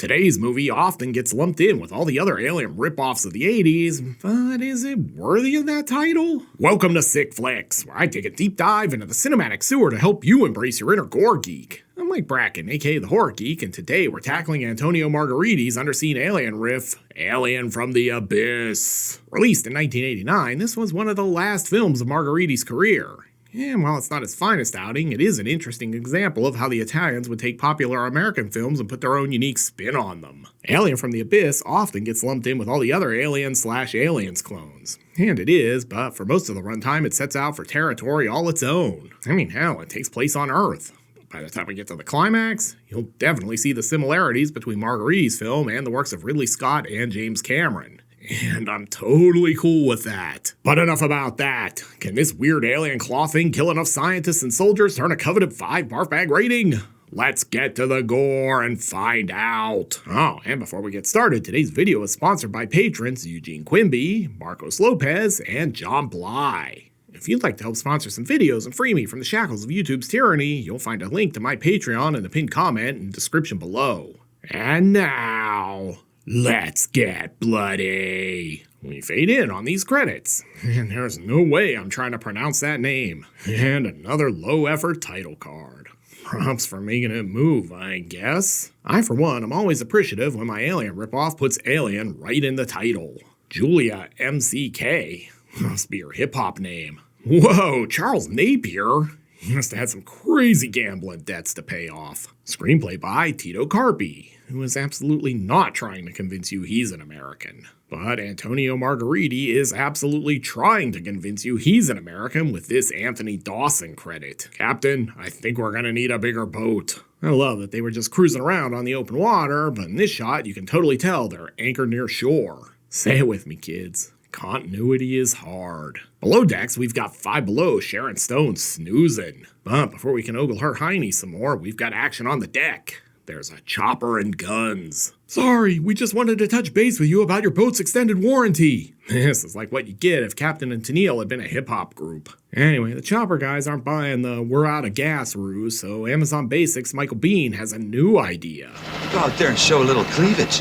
Today's movie often gets lumped in with all the other Alien ripoffs of the 80s, but is it worthy of that title? Welcome to Sick Flicks, where I take a deep dive into the cinematic sewer to help you embrace your inner gore geek. I'm Mike Bracken, aka the Horror Geek, and today we're tackling Antonio Margheriti's underseen alien riff, Alien from the Abyss. Released in 1989, this was one of the last films of Margheriti's career. And while it's not his finest outing, it is an interesting example of how the Italians would take popular American films and put their own unique spin on them. Alien from the Abyss often gets lumped in with all the other Alien/Aliens clones. And it is, but for most of the runtime it sets out for territory all its own. I mean, hell, it takes place on Earth. But by the time we get to the climax, you'll definitely see the similarities between Margheriti's film and the works of Ridley Scott and James Cameron. And I'm totally cool with that. But enough about that. Can this weird alien claw thing kill enough scientists and soldiers to earn a coveted 5 barf bag rating? Let's get to the gore and find out. Oh, and before we get started, today's video is sponsored by patrons Eugene Quimby, Marcos Lopez, and John Bly. If you'd like to help sponsor some videos and free me from the shackles of YouTube's tyranny, you'll find a link to my Patreon in the pinned comment and description below. And now, let's get bloody. We fade in on these credits, and there's no way I'm trying to pronounce that name. And another low-effort title card. Props for making it move, I guess. I, for one, am always appreciative when my Alien ripoff puts Alien right in the title. Julia MCK. Must be her hip-hop name. Whoa, Charles Napier? He must have had some crazy gambling debts to pay off. Screenplay by Tito Carpi, who is absolutely not trying to convince you he's an American. But Antonio Margheriti is absolutely trying to convince you he's an American with this Anthony Dawson credit. Captain, I think we're gonna need a bigger boat. I love that they were just cruising around on the open water, but in this shot you can totally tell they're anchored near shore. Say it with me, kids. Continuity is hard. Below decks, we've got Five Below Sharon Stone snoozing. But before we can ogle her hiney some more, we've got action on the deck. There's a chopper and guns. Sorry, we just wanted to touch base with you about your boat's extended warranty. This is like what you get if Captain and Tennille had been a hip-hop group. Anyway, the chopper guys aren't buying the we're out of gas ruse, so Amazon Basics' Michael Bean has a new idea. Go out there and show a little cleavage.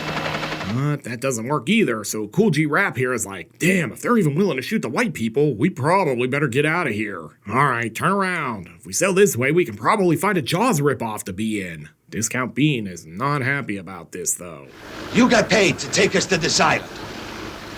But that doesn't work either, so Cool G Rap here is like, damn, if they're even willing to shoot the white people, we probably better get out of here. Alright, turn around. If we sail this way, we can probably find a Jaws ripoff to be in. Discount Bean is not happy about this, though. You got paid to take us to this island.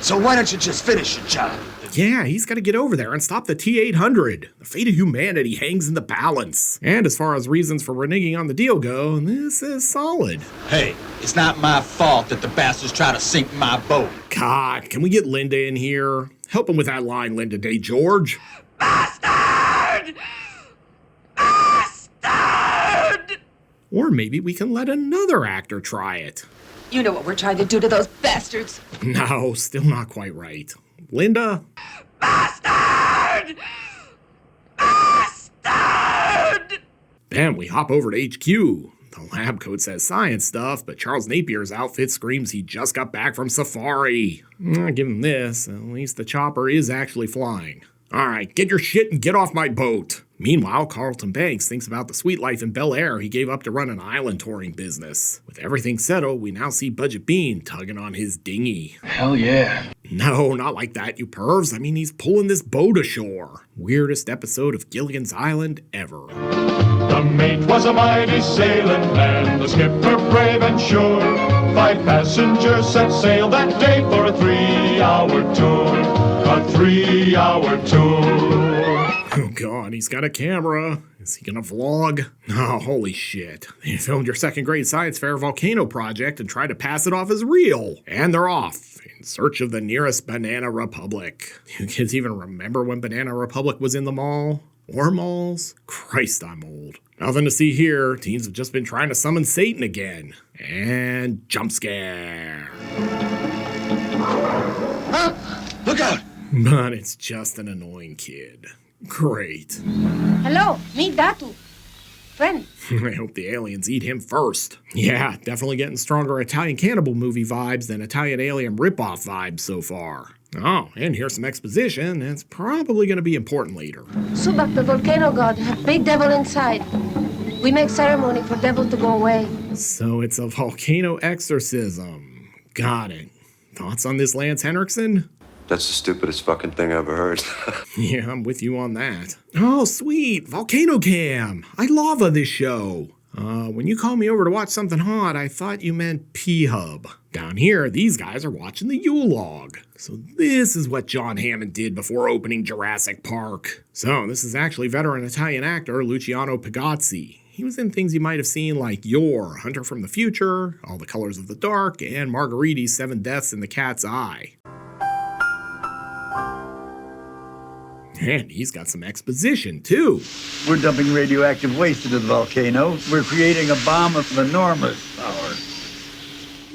So why don't you just finish your job? Yeah, he's got to get over there and stop the T-800. The fate of humanity hangs in the balance. And as far as reasons for reneging on the deal go, this is solid. Hey, it's not my fault that the bastards try to sink my boat. God, can we get Linda in here? Help him with that line, Linda Day George. Bastard! Bastard! Or maybe we can let another actor try it. You know what we're trying to do to those bastards. No, still not quite right. Linda? Bastard! Bastard! Then we hop over to HQ. The lab coat says science stuff, but Charles Napier's outfit screams he just got back from safari. I'll give him this, at least the chopper is actually flying. Alright, get your shit and get off my boat. Meanwhile, Carlton Banks thinks about the sweet life in Bel Air he gave up to run an island touring business. With everything settled, we now see Budget Bean tugging on his dinghy. Hell yeah. No, not like that, you pervs. I mean, he's pulling this boat ashore. Weirdest episode of Gilligan's Island ever. The mate was a mighty sailing man, the skipper brave and sure. 5 passengers set sail that day for a 3-hour tour. A 3-hour tour. Oh god, he's got a camera. Is he gonna vlog? Oh, holy shit. They filmed your second grade science fair volcano project and tried to pass it off as real. And they're off, in search of the nearest Banana Republic. You kids even remember when Banana Republic was in the mall? Or malls? Christ, I'm old. Nothing to see here. Teens have just been trying to summon Satan again. And jump scare. Huh? Look out! But it's just an annoying kid. Great. Hello, me Datu. Friend. I hope the aliens eat him first. Yeah, definitely getting stronger Italian cannibal movie vibes than Italian alien ripoff vibes so far. Oh, and here's some exposition that's probably going to be important later. Subak, the volcano god, have big devil inside. We make ceremony for devil to go away. So it's a volcano exorcism. Got it. Thoughts on this, Lance Henriksen? That's the stupidest fucking thing I ever heard. Yeah, I'm with you on that. Oh, sweet. Volcano Cam. I love this show. When you called me over to watch something hot, I thought you meant P-Hub. Down here, these guys are watching the Yule log. So this is what John Hammond did before opening Jurassic Park. So this is actually veteran Italian actor Luciano Pagazzi. He was in things you might have seen like Yor, Hunter from the Future, All the Colors of the Dark, and Margheriti's 7 Deaths in the Cat's Eye. And he's got some exposition, too. We're dumping radioactive waste into the volcano. We're creating a bomb of enormous power.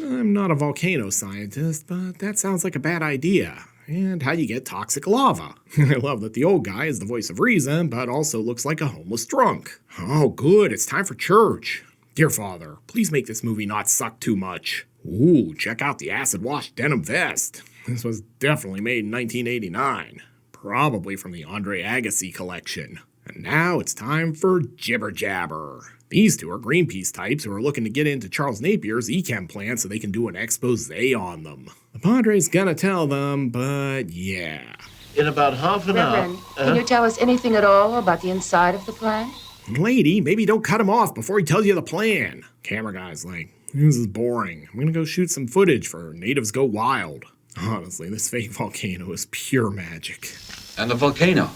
I'm not a volcano scientist, but that sounds like a bad idea. And how you get toxic lava. I love that the old guy is the voice of reason, but also looks like a homeless drunk. Oh, good, it's time for church. Dear Father, please make this movie not suck too much. Ooh, check out the acid-wash denim vest. This was definitely made in 1989. Probably from the Andre Agassi collection. And now it's time for Jibber Jabber. These two are Greenpeace types who are looking to get into Charles Napier's Echem plant so they can do an expose on them. The Padre's gonna tell them, but yeah. In about half an hour. Reverend, can you tell us anything at all about the inside of the plant? Lady, maybe don't cut him off before he tells you the plan. Camera guy's like, this is boring. I'm gonna go shoot some footage for Natives Go Wild. Honestly, this fake volcano is pure magic. And the volcano?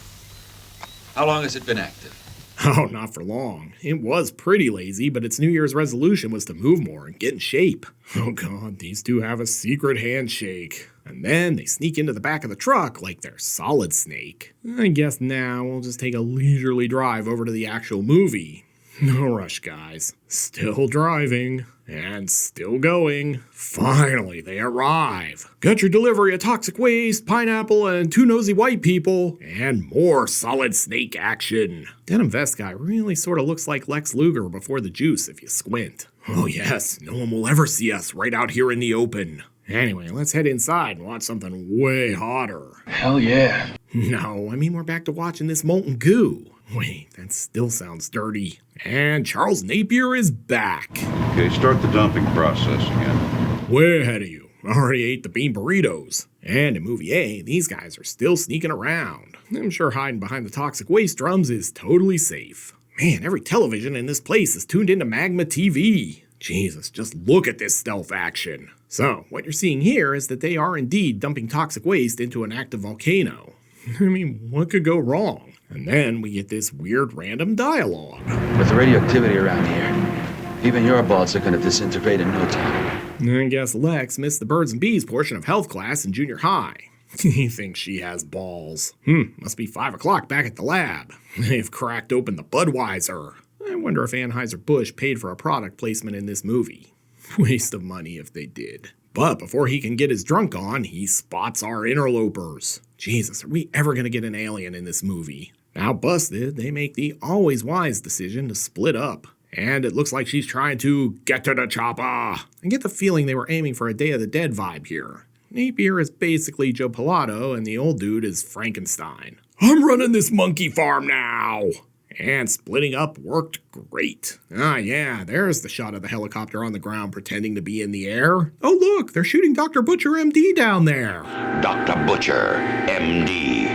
How long has it been active? Oh, not for long. It was pretty lazy, but its New Year's resolution was to move more and get in shape. Oh god, these two have a secret handshake. And then they sneak into the back of the truck like they're Solid Snake. I guess now we'll just take a leisurely drive over to the actual movie. No rush, guys. Still driving. And still going. Finally, they arrive. Got your delivery of toxic waste, pineapple, and 2 nosy white people. And more Solid Snake action. Denim vest guy really sort of looks like Lex Luger before the juice if you squint. Oh yes, no one will ever see us right out here in the open. Anyway, let's head inside and watch something way hotter. Hell yeah. No, I mean we're back to watching this molten goo. Wait, that still sounds dirty. And Charles Napier is back. Okay, start the dumping process again. Way ahead of you. Already ate the bean burritos. And in movie A, these guys are still sneaking around. I'm sure hiding behind the toxic waste drums is totally safe. Man, every television in this place is tuned into Magma TV. Jesus, just look at this stealth action. So, what you're seeing here is that they are indeed dumping toxic waste into an active volcano. I mean, what could go wrong? And then we get this weird random dialogue. With the radioactivity around here, even your balls are gonna disintegrate in no time. I guess Lex missed the birds and bees portion of health class in junior high. He thinks she has balls. Must be 5 o'clock back at the lab. They've cracked open the Budweiser. I wonder if Anheuser-Busch paid for a product placement in this movie. Waste of money if they did. But before he can get his drunk on, he spots our interlopers. Jesus, are we ever gonna get an alien in this movie? Now busted, they make the always wise decision to split up. And it looks like she's trying to get to the chopper. I get the feeling they were aiming for a Day of the Dead vibe here. Napier is basically Joe Pilato and the old dude is Frankenstein. I'm running this monkey farm now! And splitting up worked great. Ah yeah, there's the shot of the helicopter on the ground pretending to be in the air. Oh look, they're shooting Dr. Butcher MD down there. Dr. Butcher, MD,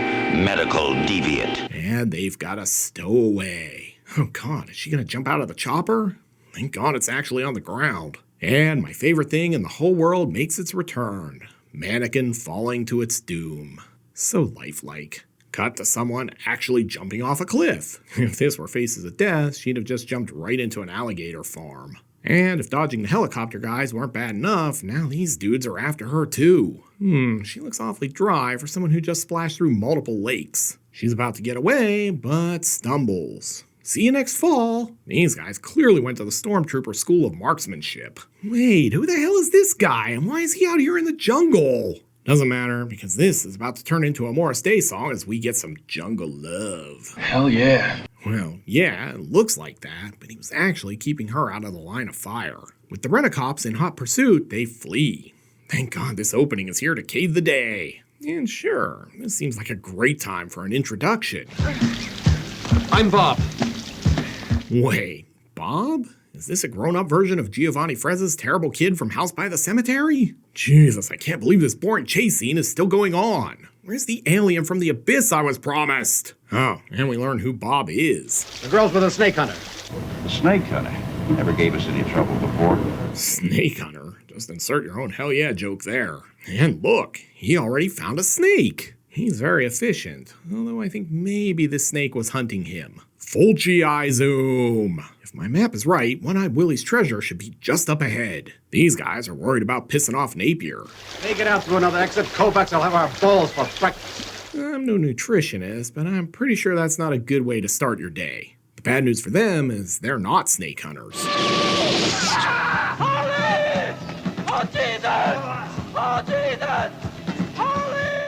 medical deviant. And they've got a stowaway. Oh god, is she gonna jump out of the chopper? Thank god it's actually on the ground. And my favorite thing in the whole world makes its return. Mannequin falling to its doom. So lifelike. Cut to someone actually jumping off a cliff. If this were Faces of Death, she'd have just jumped right into an alligator farm. And if dodging the helicopter guys weren't bad enough, now these dudes are after her too. She looks awfully dry for someone who just splashed through multiple lakes. She's about to get away, but stumbles. See you next fall. These guys clearly went to the Stormtrooper School of Marksmanship. Wait, who the hell is this guy, and why is he out here in the jungle? Doesn't matter, because this is about to turn into a Morris Day song as we get some jungle love. Hell yeah. Well, yeah, it looks like that, but he was actually keeping her out of the line of fire. With the Rent-A-Cops in hot pursuit, they flee. Thank God this opening is here to cave the day. And sure, this seems like a great time for an introduction. I'm Bob. Wait, Bob? Is this a grown-up version of Giovanni Frezza's terrible kid from House by the Cemetery? Jesus, I can't believe this boring chase scene is still going on. Where's the alien from the abyss I was promised? Oh, and we learn who Bob is. The girl's with a snake hunter. The snake hunter never gave us any trouble before. Snake hunter? Just insert your own hell yeah joke there. And look, he already found a snake. He's very efficient, although I think maybe the snake was hunting him. Fulci eye zoom. If my map is right, One-Eyed Willie's treasure should be just up ahead. These guys are worried about pissing off Napier. Take it out to another exit. Kovacs will have our balls for breakfast. I'm no nutritionist, but I'm pretty sure that's not a good way to start your day. The bad news for them is they're not snake hunters.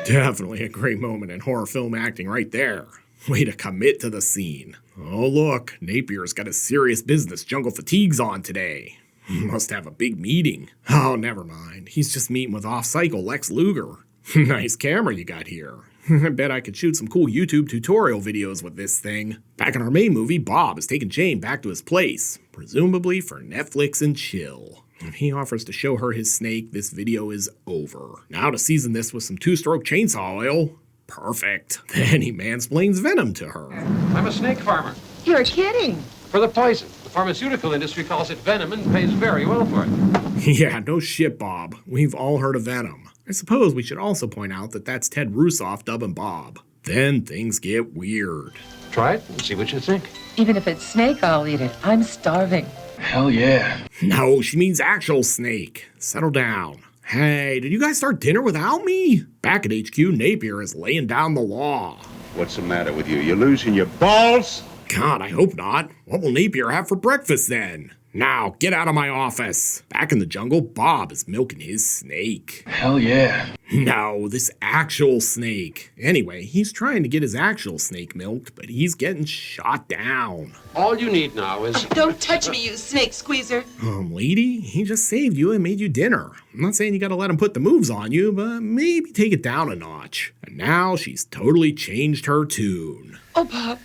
Definitely a great moment in horror film acting right there. Way to commit to the scene. Oh look, Napier's got a serious business jungle fatigues on today. Must have a big meeting. Oh, never mind. He's just meeting with off-cycle Lex Luger. Nice camera you got here. I bet I could shoot some cool YouTube tutorial videos with this thing. Back in our main movie, Bob is taking Jane back to his place, presumably for Netflix and chill. If he offers to show her his snake, this video is over. Now to season this with some 2-stroke chainsaw oil. Perfect. Then he mansplains venom to her. I'm a snake farmer. You're kidding. For the poison. The pharmaceutical industry calls it venom and pays very well for it. Yeah, no shit, Bob. We've all heard of venom. I suppose we should also point out that that's Ted Rusoff dubbing Bob. Then things get weird. Try it and see what you think. Even if it's snake, I'll eat it. I'm starving. Hell yeah. No, she means actual snake. Settle down. Hey, did you guys start dinner without me? Back at HQ, Napier is laying down the law. What's the matter with you? You losing your balls? God, I hope not. What will Napier have for breakfast then? Now, get out of my office. Back in the jungle, Bob is milking his snake. Hell yeah. No, this actual snake. Anyway, he's trying to get his actual snake milked, but he's getting shot down. All you need now is... Don't touch me, you snake squeezer. Lady, he just saved you and made you dinner. I'm not saying you gotta let him put the moves on you, but maybe take it down a notch. And now she's totally changed her tune. Oh, Bob.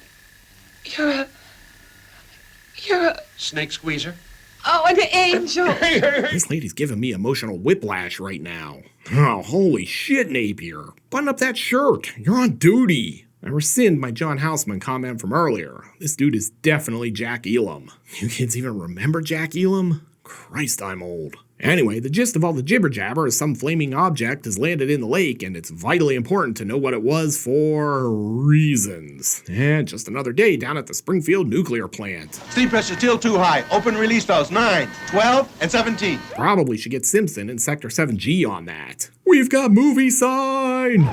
You're a... Snake squeezer? Oh, an angel. This lady's giving me emotional whiplash right now. Oh, holy shit, Napier. Button up that shirt. You're on duty. I rescind my John Houseman comment from earlier. This dude is definitely Jack Elam. You kids even remember Jack Elam? Christ, I'm old. Anyway, the gist of all the jibber-jabber is some flaming object has landed in the lake, and it's vitally important to know what it was for reasons. And just another day down at the Springfield nuclear plant. Steam pressure still too high. Open release valves 9, 12, and 17. Probably should get Simpson and Sector 7G on that. We've got movie sign!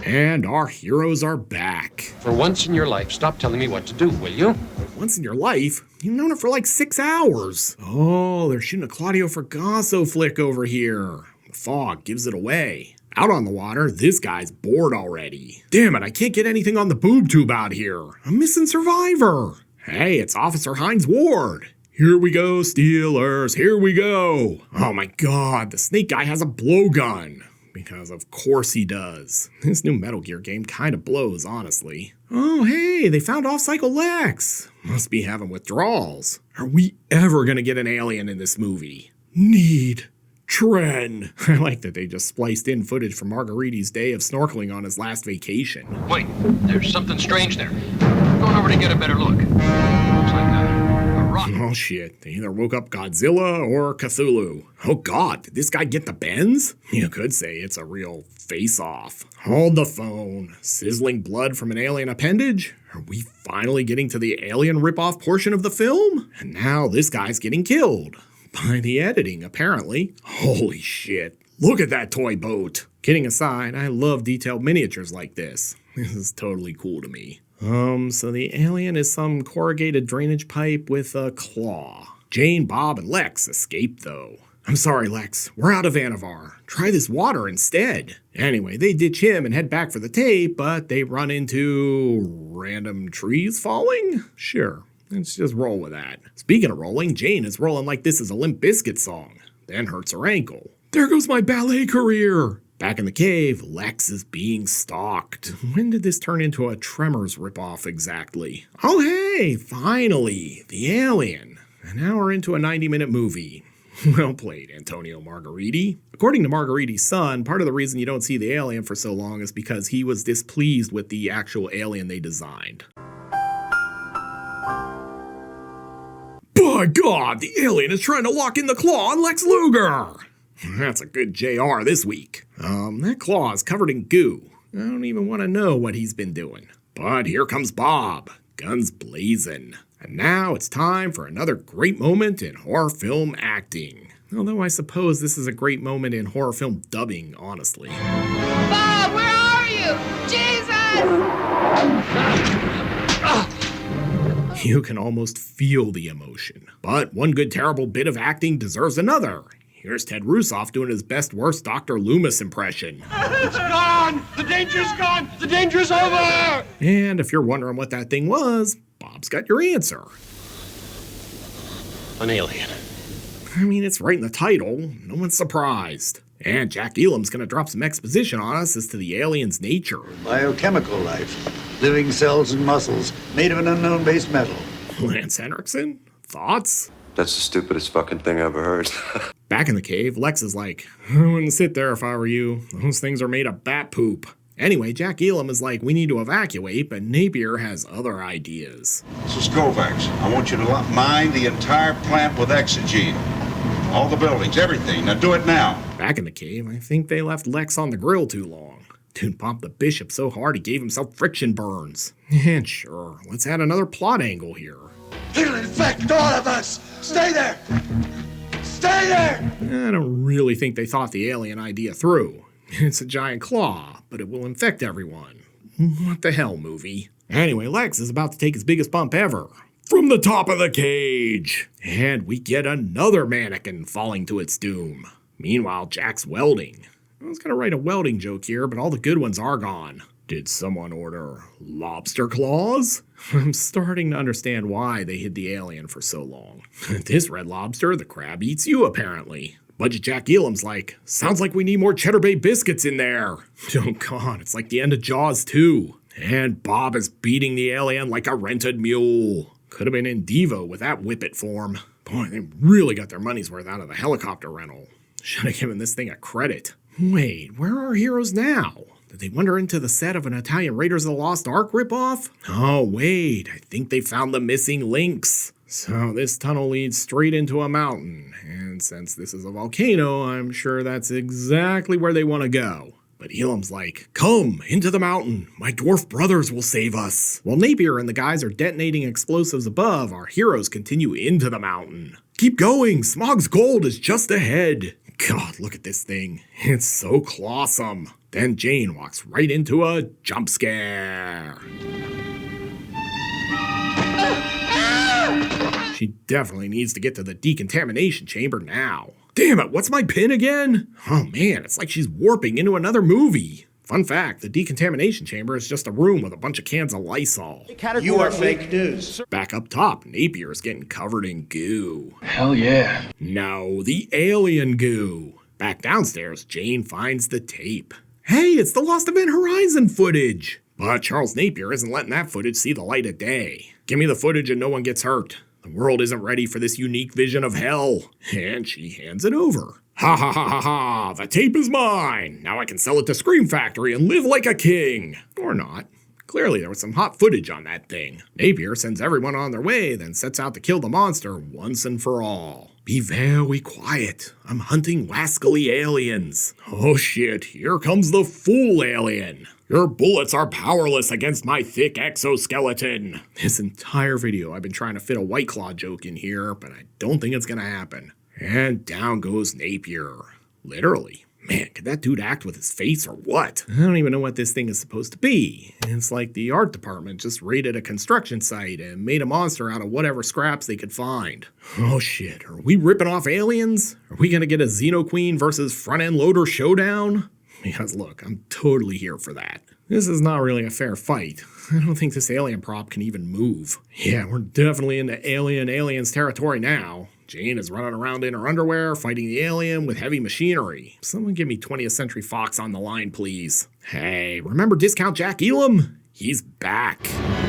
And our heroes are back. For once in your life, stop telling me what to do, will you? Once in your life? You've known it for like 6 hours. Oh, they're shooting a Claudio Fragasso flick over here. The fog gives it away. Out on the water, this guy's bored already. Damn it, I can't get anything on the boob tube out here. I'm missing Survivor. Hey, it's Officer Hines Ward. Here we go, Steelers, here we go. Oh my god, the snake guy has a blowgun. Because of course he does. This new Metal Gear game kind of blows, honestly. Oh, hey, they found Off-Cycle Lex. Must be having withdrawals. Are we ever gonna get an alien in this movie? Need. Tren. I like that they just spliced in footage from Margariti's day of snorkeling on his last vacation. Wait, there's something strange there. I'm going over to get a better look. Looks like a rock. Oh shit, they either woke up Godzilla or Cthulhu. Oh god, did this guy get the bends? You could say it's a real face-off. Hold the phone. Sizzling blood from an alien appendage? Are we finally getting to the alien ripoff portion of the film? And now this guy's getting killed. By the editing, apparently. Holy shit. Look at that toy boat. Kidding aside, I love detailed miniatures like this. This is totally cool to me. So the alien is some corrugated drainage pipe with a claw. Jane, Bob, and Lex escape, though. I'm sorry, Lex. We're out of Anavar. Try this water instead. Anyway, they ditch him and head back for the tape, but they run into random trees falling? Sure. Let's just roll with that. Speaking of rolling, Jane is rolling like this is a Limp Bizkit song, then hurts her ankle. There goes my ballet career! Back in the cave, Lex is being stalked. When did this turn into a Tremors ripoff exactly? Oh hey, finally, the alien. And now we're into a 90-minute movie. Well played, Antonio Margheriti. According to Margheriti's son, part of the reason you don't see the alien for so long is because he was displeased with the actual alien they designed. By God, the alien is trying to lock in the claw on Lex Luger! That's a good JR this week. That claw is covered in goo. I don't even want to know what he's been doing. But here comes Bob, guns blazing. And now it's time for another great moment in horror film acting. Although I suppose this is a great moment in horror film dubbing, honestly. Bob, where are you? Jesus! You can almost feel the emotion. But one good terrible bit of acting deserves another. Here's Ted Russoff doing his best worst Dr. Loomis impression. It's gone! The danger's gone! The danger's over! And if you're wondering what that thing was, Bob's got your answer. An alien. I mean, it's right in the title. No one's surprised. And Jack Elam's gonna drop some exposition on us as to the alien's nature. Biochemical life. Living cells and muscles made of an unknown base metal. Lance Henriksen? Thoughts? That's the stupidest fucking thing I ever heard. Back in the cave, Lex is like, I wouldn't sit there if I were you. Those things are made of bat poop. Anyway, Jack Elam is like, we need to evacuate, but Napier has other ideas. This is Kovacs. I want you to mine the entire plant with Exogene. All the buildings, everything. Now do it now. Back in the cave, I think they left Lex on the grill too long. Dude popped the bishop so hard he gave himself friction burns. And sure, let's add another plot angle here. It'll infect all of us! Stay there! Stay there! I don't really think they thought the alien idea through. It's a giant claw, but it will infect everyone. What the hell, movie? Anyway, Lex is about to take his biggest bump ever. From the top of the cage! And we get another mannequin falling to its doom. Meanwhile, Jack's welding. I was gonna write a welding joke here, but all the good ones are gone. Did someone order lobster claws? I'm starting to understand why they hid the alien for so long. This Red Lobster, the crab eats you apparently. Budget Jack Elam's like, sounds like we need more Cheddar Bay biscuits in there. Oh God, it's like the end of Jaws 2. And Bob is beating the alien like a rented mule. Could have been in Devo with that whippet form. Boy, they really got their money's worth out of the helicopter rental. Should have given this thing a credit. Wait, where are our heroes now? Did they wander into the set of an Italian Raiders of the Lost Ark ripoff? Oh wait, I think they found the missing links. So this tunnel leads straight into a mountain, and since this is a volcano, I'm sure that's exactly where they want to go. But Elam's like, come, into the mountain, my dwarf brothers will save us. While Napier and the guys are detonating explosives above, our heroes continue into the mountain. Keep going, Smog's gold is just ahead. God, look at this thing. It's so clawsome. Then Jane walks right into a jump scare. She definitely needs to get to the decontamination chamber now. Damn it, what's my pin again? Oh man, it's like she's warping into another movie. Fun fact, the decontamination chamber is just a room with a bunch of cans of Lysol. You are fake news. Back up top, Napier is getting covered in goo. Hell yeah. No, the alien goo. Back downstairs, Jane finds the tape. Hey, it's the Lost Event Horizon footage. But Charles Napier isn't letting that footage see the light of day. Give me the footage and no one gets hurt. The world isn't ready for this unique vision of hell. And she hands it over. Ha ha ha ha ha, the tape is mine. Now I can sell it to Scream Factory and live like a king. Or not. Clearly there was some hot footage on that thing. Napier sends everyone on their way, then sets out to kill the monster once and for all. Be very quiet. I'm hunting wascally aliens. Oh shit, here comes the fool alien. Your bullets are powerless against my thick exoskeleton. This entire video I've been trying to fit a White Claw joke in here, but I don't think it's gonna happen. And down goes Napier. Literally. Man, could that dude act with his face or what? I don't even know what this thing is supposed to be. It's like the art department just raided a construction site and made a monster out of whatever scraps they could find. Oh shit, are we ripping off aliens? Are we gonna get a Xenoqueen versus front-end loader showdown? Because look, I'm totally here for that. This is not really a fair fight. I don't think this alien prop can even move. Yeah, we're definitely into aliens territory now. Jane is running around in her underwear, fighting the alien with heavy machinery. Someone give me 20th Century Fox on the line, please. Hey, remember Discount Jack Elam? He's back.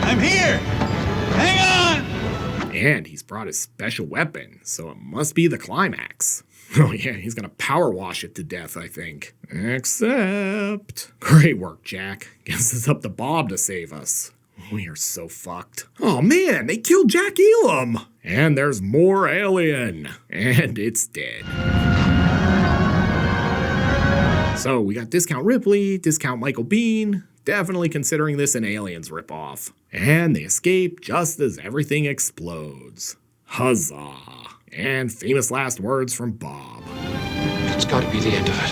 I'm here! Hang on! And he's brought his special weapon, so it must be the climax. Oh yeah, he's gonna power wash it to death, I think. Except... Great work, Jack. Guess it's up to Bob to save us. We are so fucked. Oh man, they killed Jack Elam! And there's more alien. And it's dead. So we got Discount Ripley, Discount Michael Biehn, definitely considering this an Aliens ripoff. And they escape just as everything explodes. Huzzah. And famous last words from Bob. It's gotta be the end of it.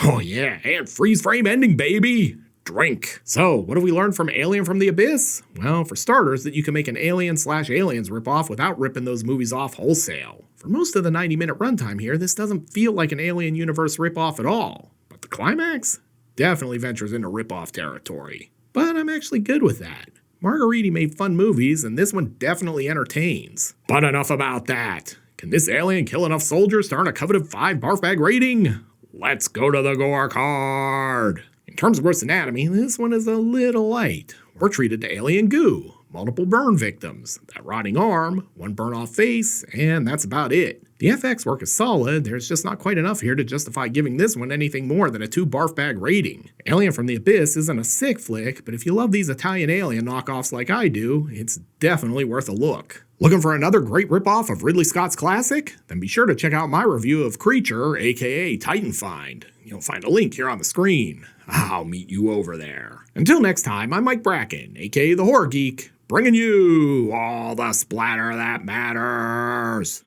Oh yeah, and freeze frame ending, baby! Drink. So, what have we learned from Alien from the Abyss? Well, for starters, that you can make an Alien/Aliens ripoff without ripping those movies off wholesale. For most of the 90-minute runtime here, this doesn't feel like an Alien universe ripoff at all. But the climax definitely ventures into ripoff territory. But I'm actually good with that. Margheriti made fun movies, and this one definitely entertains. But enough about that. Can this alien kill enough soldiers to earn a coveted 5 barf bag rating? Let's go to the gore card. In terms of gross anatomy, this one is a little light. We're treated to alien goo, multiple burn victims, that rotting arm, 1 burn-off face, and that's about it. The FX work is solid, there's just not quite enough here to justify giving this one anything more than a 2 barf bag rating. Alien from the Abyss isn't a sick flick, but if you love these Italian Alien knockoffs like I do, it's definitely worth a look. Looking for another great ripoff of Ridley Scott's classic? Then be sure to check out my review of Creature, aka Titan Find. You'll find a link here on the screen. I'll meet you over there. Until next time, I'm Mike Bracken, aka The Horror Geek, bringing you all the splatter that matters.